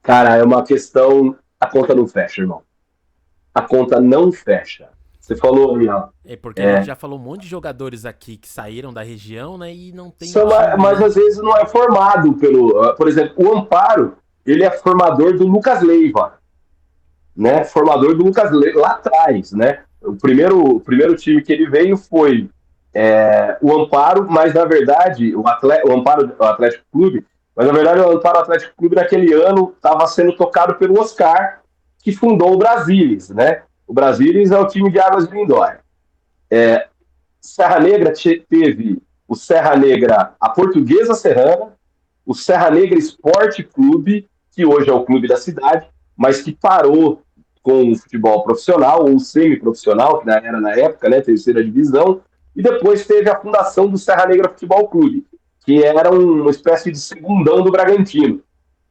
Cara, é uma questão... A conta não fecha, irmão. A conta não fecha. Você falou ali, ó. É porque a gente já falou um monte de jogadores aqui que saíram da região, né, e não tem... Mas às vezes não é formado pelo... Por exemplo, o Amparo, ele é formador do Lucas Leiva, né? Formador do Lucas Leiva lá atrás, né? O primeiro time que ele veio foi o Amparo, mas na verdade, o Amparo, o Atlético Clube, mas na verdade o Amparo Atlético Clube naquele ano estava sendo tocado pelo Oscar, que fundou o Brasílis, né? O Brasílis é o time de Águas de Lindóia. Serra Negra teve o Serra Negra, a Portuguesa Serrana, o Serra Negra Esporte Clube, que hoje é o clube da cidade, mas que parou com o futebol profissional, ou semi-profissional, que era na época, né, terceira divisão, e depois teve a fundação do Serra Negra Futebol Clube, que era uma espécie de segundão do Bragantino,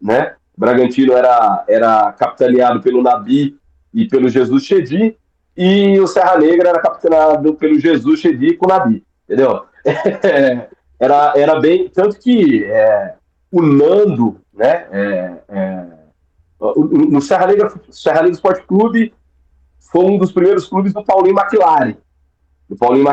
né? O Bragantino era capitaneado pelo Nabi e pelo Jesus Chedi, e o Serra Negra era capitaneado pelo Jesus Chedi com o Nabi, entendeu? Era bem... Tanto que o Nando, né, no Serra Negra Esporte Clube foi um dos primeiros clubes do Paulinho McLaren. Né? Paulinho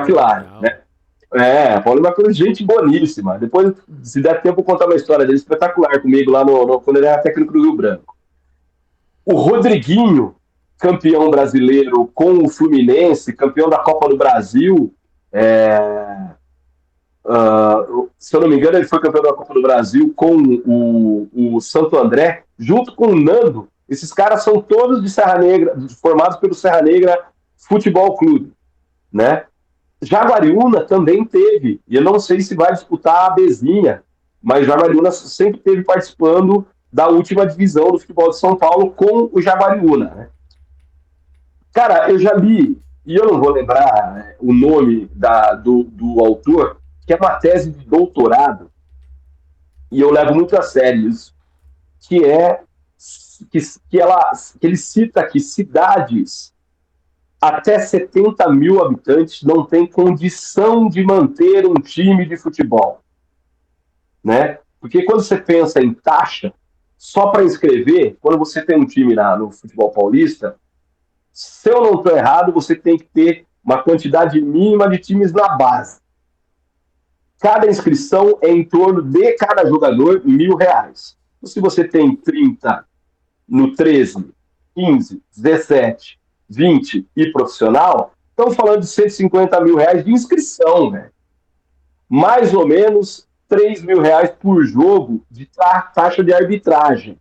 McLaren, gente boníssima. Depois, se der tempo, eu vou contar uma história dele espetacular comigo lá quando ele era técnico do Rio Branco. O Rodriguinho, campeão brasileiro com o Fluminense, campeão da Copa do Brasil. Se eu não me engano, ele foi campeão da Copa do Brasil com o Santo André, junto com o Nando. Esses caras são todos de Serra Negra, formados pelo Serra Negra Futebol Clube, né? Jaguariúna também teve, e eu não sei se vai disputar a Bezinha, mas Jaguariúna sempre esteve participando da última divisão do futebol de São Paulo com o Jaguariúna, né? Cara, eu já li, e eu não vou lembrar o nome do autor, que é uma tese de doutorado, e eu levo muito a sério isso, que ele cita que cidades até 70 mil habitantes não têm condição de manter um time de futebol, né? Porque quando você pensa em taxa, só para inscrever, quando você tem um time no futebol paulista, se eu não estou errado, você tem que ter uma quantidade mínima de times na base. Cada inscrição é em torno de cada jogador R$1.000. Se você tem 30 no 13, 15, 17, 20 e profissional, estamos falando de R$150 mil de inscrição, né? Mais ou menos R$3.000 por jogo de taxa de arbitragem.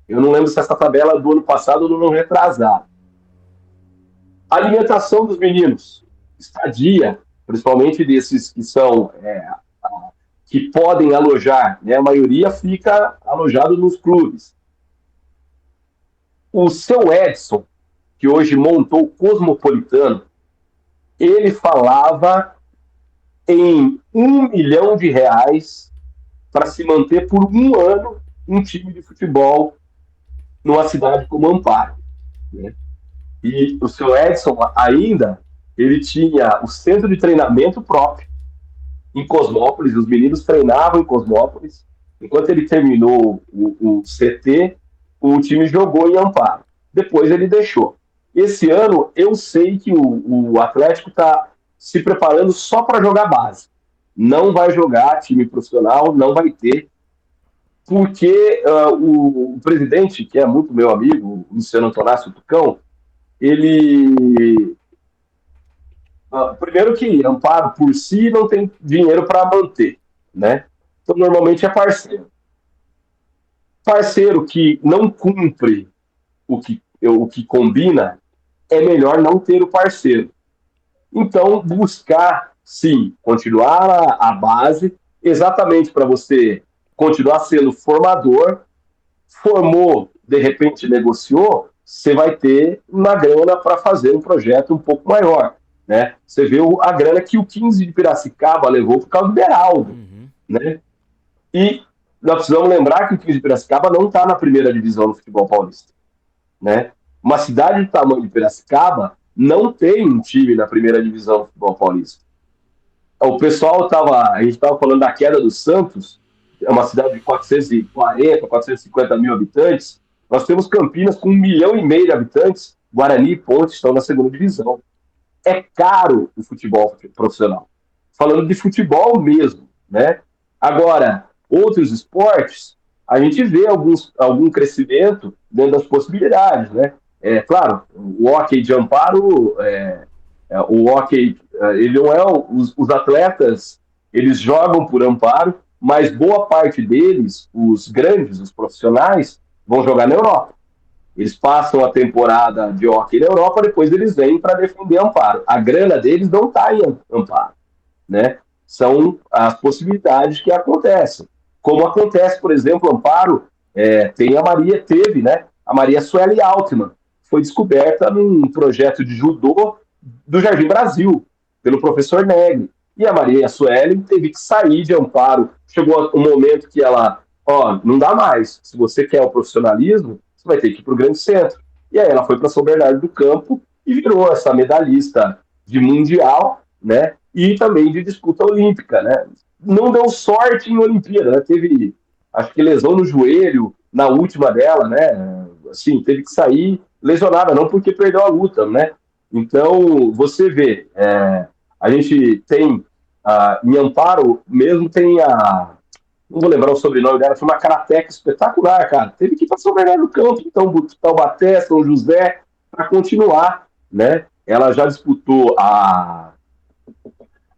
Eu não lembro se essa tabela do ano passado ou do ano retrasado. Alimentação dos meninos, estadia, principalmente desses que são que podem alojar, né? A maioria fica alojado nos clubes. O seu Edson, que hoje montou o Cosmopolitano, ele falava em R$1 milhão para se manter por um ano um time de futebol numa cidade como Amparo, né? E o seu Edson ainda, ele tinha o centro de treinamento próprio em Cosmópolis, os meninos treinavam em Cosmópolis. Enquanto ele terminou o CT, o time jogou em Amparo. Depois ele deixou. Esse ano, eu sei que o Atlético está se preparando só para jogar base. Não vai jogar time profissional, não vai ter, porque o presidente, que é muito meu amigo, o Luciano Antonácio Tucão, ele... primeiro que Amparo por si não tem dinheiro para manter, né? Então, normalmente é parceiro. Parceiro que não cumpre o que combina, é melhor não ter o parceiro. Então, buscar, sim, continuar a base, exatamente para você continuar sendo formador. Formou, de repente negociou, você vai ter uma grana para fazer um projeto um pouco maior, né? Você vê a grana que o 15 de Piracicaba levou por causa do Beraldo, né? E nós precisamos lembrar que o 15 de Piracicaba não está na primeira divisão do futebol paulista, né? Uma cidade do tamanho de Piracicaba não tem um time na primeira divisão do futebol paulista. O pessoal a gente estava falando da queda do Santos, é uma cidade de 440, 450 mil habitantes. Nós temos Campinas com 1,5 milhão de habitantes, Guarani e Ponte estão na segunda divisão. É caro o futebol profissional. Falando de futebol mesmo, né? Agora, outros esportes, a gente vê algum crescimento dentro das possibilidades, né? Claro, o hóquei de amparo, o hóquei, ele não é os atletas, eles jogam por amparo, mas boa parte deles, os grandes, os profissionais, vão jogar na Europa. Eles passam a temporada de hóquei na Europa, depois eles vêm para defender amparo. A grana deles não está em amparo, né? São as possibilidades que acontecem. Como acontece, por exemplo, amparo, teve, né? A Maria Sueli Altman, foi descoberta num projeto de judô do Jardim Brasil, pelo professor Negri. E a Maria Sueli teve que sair de amparo. Chegou um momento que ela, não dá mais. Se você quer o profissionalismo, você vai ter que ir para o grande centro. E aí ela foi para São Bernardo do Campo e virou essa medalhista de mundial, né? E também de disputa olímpica, né? Não deu sorte em Olimpíada, né? Teve, acho que lesão no joelho na última dela, né? Assim, teve que sair lesionada, não porque perdeu a luta, né? Então, você vê, a gente tem, em amparo mesmo, tem não vou lembrar o sobrenome dela, foi uma karateca espetacular, cara. Teve que ir para São Bernardo do Campo, então, Taubaté, São José, para continuar, né? Ela já disputou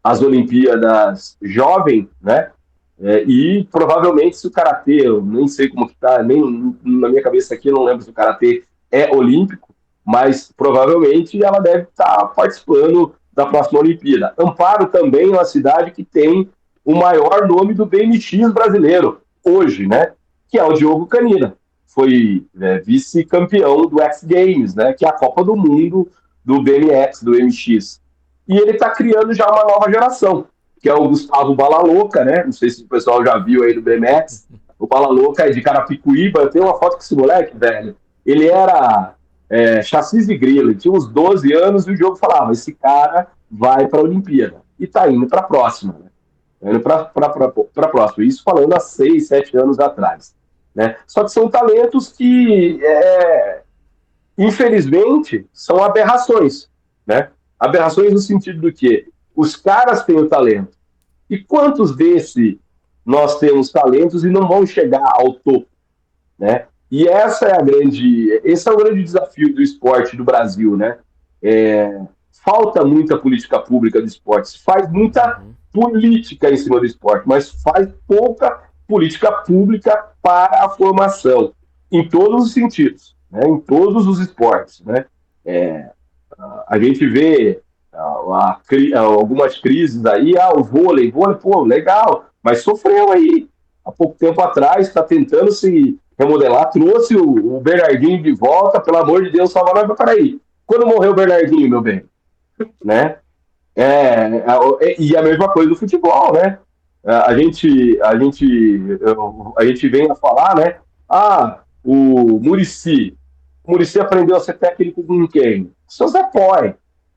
as Olimpíadas jovem, né? E provavelmente se o karatê, eu nem sei como que tá, nem na minha cabeça aqui, eu não lembro se o karatê é olímpico, mas provavelmente ela deve estar participando da próxima Olimpíada. Amparo também é uma cidade que tem o maior nome do BMX brasileiro hoje, né? Que é o Diogo Canina. Foi vice-campeão do X Games, né? Que é a Copa do Mundo do BMX, do MX. E ele está criando já uma nova geração, que é o Gustavo Bala Louca, né? Não sei se o pessoal já viu aí do BMX. O Bala Louca é de Carapicuíba. Eu tenho uma foto com esse moleque, velho. Ele era chassis de grilo, ele tinha uns 12 anos e o jogo falava, esse cara vai para a Olimpíada. E está indo para a próxima, né? Indo para a próxima. Isso falando há 6, 7 anos atrás, né? Só que são talentos que, infelizmente, são aberrações, né? Aberrações no sentido do que os caras têm o talento. E quantos desses nós temos talentos e não vão chegar ao topo, né? E esse é o grande desafio do esporte do Brasil, né? Falta muita política pública do esporte, se faz muita política em cima do esporte, mas faz pouca política pública para a formação, em todos os sentidos, né? Em todos os esportes, né? A gente vê algumas crises aí, o vôlei, pô, legal, mas sofreu aí. Há pouco tempo atrás, está tentando se remodelar, trouxe o Bernardinho de volta, pelo amor de Deus, salva nós, mas peraí, quando morreu o Bernardinho, meu bem? Né? E a mesma coisa do futebol, né? A gente vem a falar, né? O Muricy aprendeu a ser técnico com quem? O seu Zé Poy,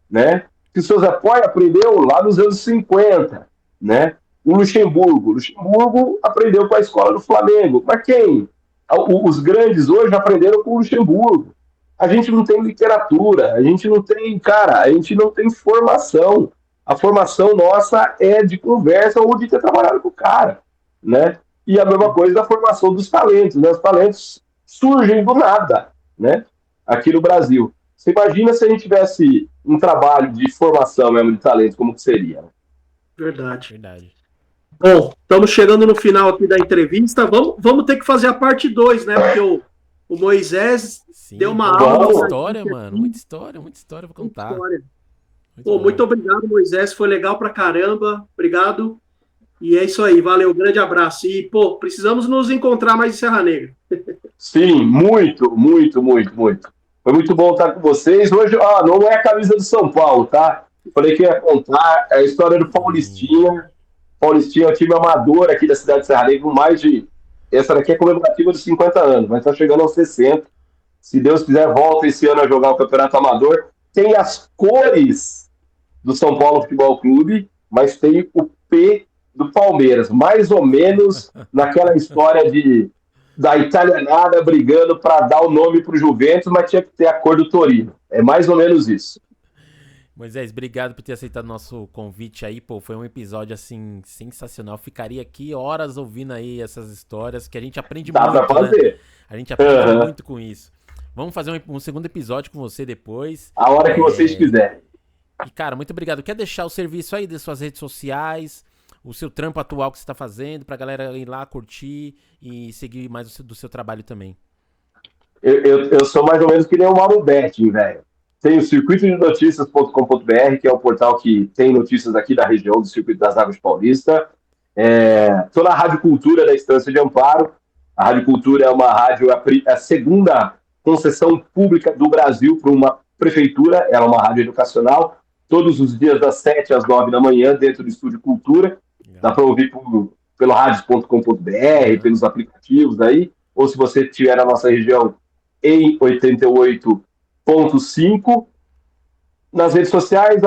né? Que o seu Zé Poy aprendeu lá nos anos 50, né? O Luxemburgo aprendeu com a escola do Flamengo. Mas quem? Os grandes hoje aprenderam com o Luxemburgo. A gente não tem literatura, a gente não tem formação. A formação nossa é de conversa ou de ter trabalhado com o cara, né? E a mesma coisa da formação dos talentos, né? Os talentos surgem do nada, né? Aqui no Brasil. Você imagina se a gente tivesse um trabalho de formação mesmo de talentos, como que seria? Verdade. Bom, estamos chegando no final aqui da entrevista. Vamos ter que fazer a parte 2, né? Porque o Moisés deu uma aula. Muita história, mano. Muita história pra contar. Muito obrigado, Moisés. Foi legal pra caramba. Obrigado. E é isso aí. Valeu. Grande abraço. E, precisamos nos encontrar mais em Serra Negra. Sim, muito. Foi muito bom estar com vocês. Hoje, não é a camisa do São Paulo, tá? Falei que ia contar a história do Paulistinha. Paulistinha é um time amador aqui da cidade de Serra Negra, com mais de Essa daqui é comemorativa de 50 anos, mas está chegando aos 60. Se Deus quiser, volta esse ano a jogar o Campeonato Amador. Tem as cores do São Paulo Futebol Clube, mas tem o P do Palmeiras, mais ou menos naquela história da italianada brigando para dar o nome para o Juventus, mas tinha que ter a cor do Torino. É mais ou menos isso. Moisés, obrigado por ter aceitado nosso convite aí, pô, foi um episódio, assim, sensacional. Ficaria aqui horas ouvindo aí essas histórias, que a gente aprende Dá muito, pra fazer. né? A gente aprende muito com isso. Vamos fazer um segundo episódio com você depois. A hora que vocês quiserem. E, cara, muito obrigado. Quer deixar o serviço aí das suas redes sociais, o seu trampo atual que você tá fazendo, pra galera ir lá curtir e seguir mais do seu trabalho também? Eu sou mais ou menos que nem o Mauro Betting, velho. Tem o circuitodenotícias.com.br, que é o portal que tem notícias aqui da região do Circuito das Águas Paulista. Estou na Rádio Cultura da Estância de Amparo. A Rádio Cultura é uma rádio, a segunda concessão pública do Brasil para uma prefeitura. Ela é uma rádio educacional. Todos os dias das 7 às 9 da manhã, dentro do Estúdio Cultura. Dá para ouvir pelo radios.com.br, pelos aplicativos aí. Ou se você estiver na nossa região, em 88.5. Nas redes sociais,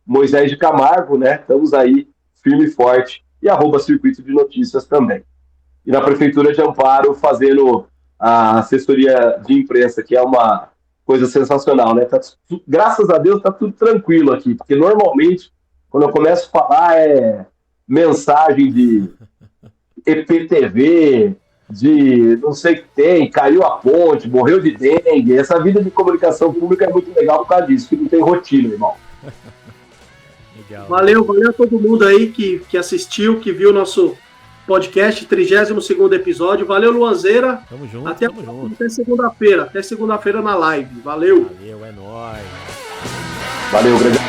Moisés de Camargo, né? Estamos aí, firme e forte. E Circuito de Notícias também. E na Prefeitura de Amparo, fazendo a assessoria de imprensa, que é uma coisa sensacional, né? Graças a Deus está tudo tranquilo aqui, porque normalmente, quando eu começo a falar, é mensagem de EPTV, de não sei o que tem, caiu a ponte, morreu de dengue. Essa vida de comunicação pública é muito legal por causa disso, que não tem rotina, irmão. Legal. Valeu a todo mundo aí que assistiu, que viu o nosso podcast, 32º episódio. Valeu, Luanzeira. Tamo junto, até junto. Até segunda-feira na live. Valeu. Valeu, é nóis. Valeu, grande